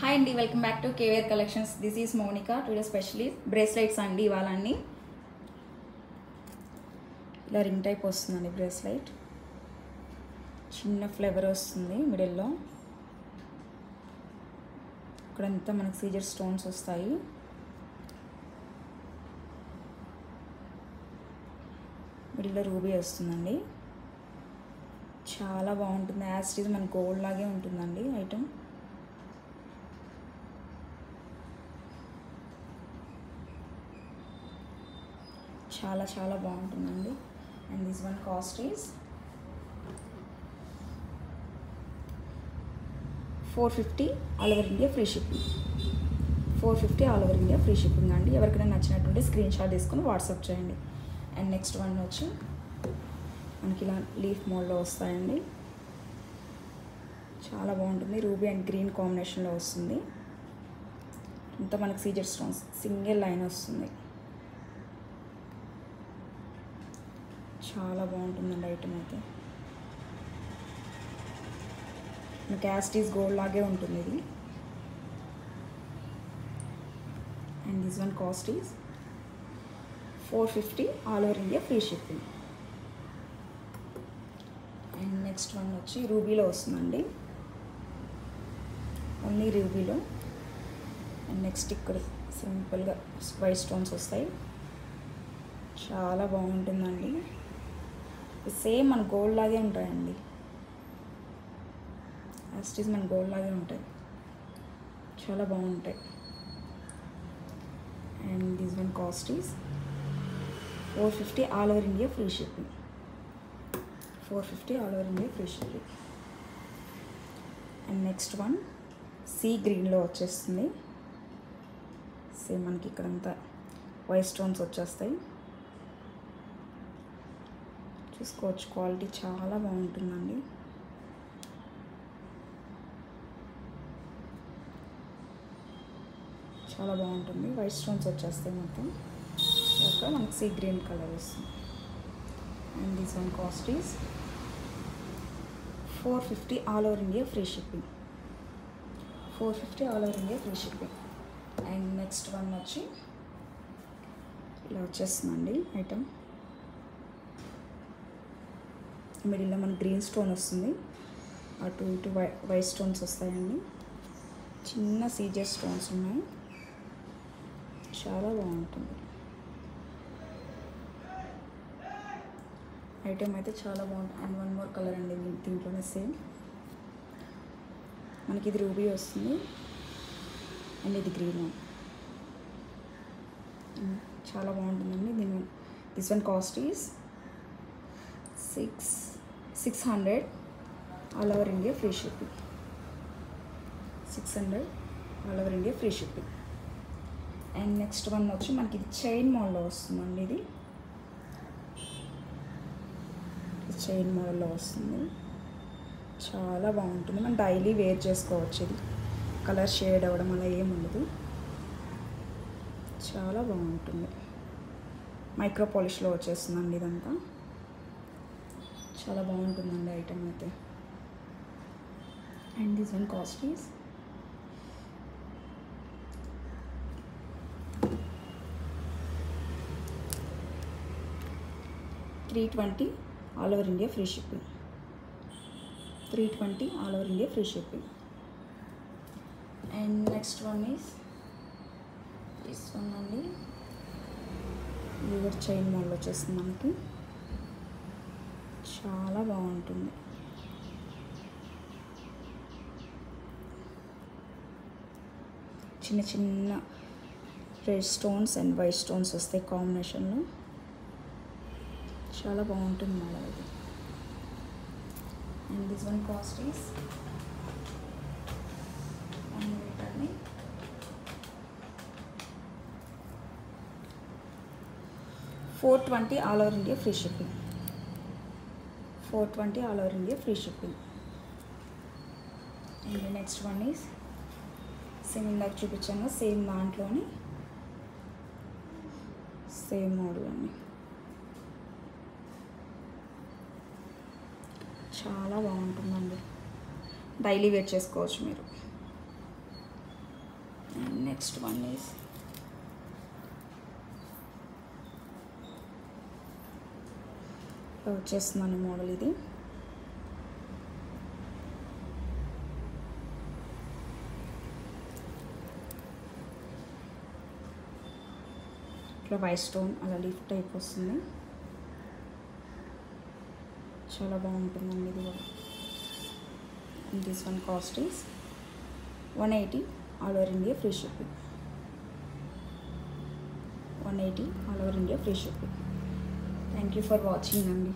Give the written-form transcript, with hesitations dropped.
Hi అండి, welcome back to కేవేర్ collections. This is Mounika. Today specially bracelets అండి. ఇవాళన్నీ ఇలా రింగ్ టైప్ వస్తుందండి బ్రేస్లెట్. చిన్న ఫ్లేవర్ వస్తుంది మిడిల్లో. ఇక్కడంతా మనకు సీజర్ స్టోన్స్ వస్తాయి. మిడిల్లో రూబీ వస్తుందండి. చాలా బాగుంటుంది. యాజ్ ఇట్ ఈజ్ మన గోల్డ్ లాగే ఉంటుందండి ఐటమ్. చాలా చాలా బాగుంటుందండి. And this one cost is 450 all over India free shipping. 450 all over India free shipping అండి. ఎవరికైనా నచ్చినట్టుంటే స్క్రీన్ షాట్ తీసుకొని వాట్సాప్ చేయండి. అండ్ నెక్స్ట్ వన్ వచ్చి మనకి ఇలా లీఫ్ మోడ్లో వస్తాయండి. చాలా బాగుంటుంది. రూబీ అండ్ గ్రీన్ కాంబినేషన్లో వస్తుంది. ఇంత మనకి సీజర్ స్టోన్స్ సింగిల్ లైన్ వస్తుంది. చాలా బాగుంటుందండి ఐటమ్ అయితే. మనకి యాస్టీస్ గోల్డ్ లాగే ఉంటుంది ఇది. And this one cost is 450 all over India free shipping. And next one వచ్చి రూబీలో వస్తుందండి. ఓన్లీ రూబీలో. అండ్ నెక్స్ట్ ఇక్కడ సింపుల్గా వైట్ స్టోన్స్ వస్తాయి. చాలా బాగుంటుందండి. సేమ్ మన గోల్డ్ లాగే ఉంటాయండి. యాస్టీస్ మన గోల్డ్ లాగే ఉంటాయి. చాలా బాగుంటాయి. And this one cost is 450 all over India free shipping. 450 all over India free shipping. And next one sea గ్రీన్లో వచ్చేస్తుంది. సేమ్ మనకి ఇక్కడంతా వైట్ స్టోన్స్ వచ్చేస్తాయి. చూసుకోవచ్చు, క్వాలిటీ చాలా బాగుంటుందండి. చాలా బాగుంటుంది. వైట్ స్టోన్స్ వచ్చేస్తాయి మొత్తం. అక్కడ మనకి సీ గ్రీన్ కలర్ వస్తుంది. And this one cost is 450 all over India free shipping. 450 all over India free shipping. And next one వచ్చి ఇలా వచ్చేస్తుందండి ఐటమ్. మిడిల్లో మన గ్రీన్ స్టోన్ వస్తుంది. అటు ఇటు వైట్ స్టోన్స్ వస్తాయండి. చిన్న సీజర్ స్టోన్స్ ఉన్నాయి. చాలా బాగుంటుంది ఐటమ్ అయితే. చాలా బాగుంటుంది. అండ్ వన్ మోర్ కలర్ అండి దీంట్లోనే సేమ్. మనకి ఇది రూబీ వస్తుంది. అండ్ ఇది గ్రీన్. చాలా బాగుంటుందండి. This one cost is 600 all over India free shipping. 600 all over India free shipping. And next one వచ్చి మనకి ఇది చైన్ మోడల్లో వస్తుందండి. ఇది చైన్ మోడల్లో వస్తుంది. చాలా బాగుంటుంది. మనం డైలీ వేర్ చేసుకోవచ్చు. ఇది కలర్ షేడ్ అవ్వడం అలా ఏముండదు. చాలా బాగుంటుంది. మైక్రో పాలిష్లో వచ్చేస్తుందండి ఇదంతా. చాలా బాగుంటుందండి ఐటమ్ అయితే. And this one cost is 320 all over India free shipping. 320 all over India free shipping. And next one is this one అండి. ఇది కూడా చైన్ మోడల్ వచ్చేస్తుంది మనకి. చాలా బాగుంటుంది. చిన్న చిన్న red stones and white stones వస్తాయి కాంబినేషన్లో. చాలా బాగుంటుంది మేడం ఇది. And this one cost is 420 all over India free shipping. 420 all over India free shipping. And next one is same ఇందాక చూపించాను సేమ్ దాంట్లోని సేమ్ మోడల్ అండి. చాలా బాగుంటుందండి. డైలీ వేర్ చేసుకోవచ్చు మీరు. నెక్స్ట్ వన్ ఈజ్ వచ్చేస్తున్నాను మోడల్ ఇది. ఇట్లా వైట్ స్టోన్ అలా లీఫ్ టైప్ వస్తుంది, చాలా బాగుంటుందండి ఇది కూడా. This one cost is 180 all over India free shipping. 180 all over India free shipping. Thank you for watching అండి.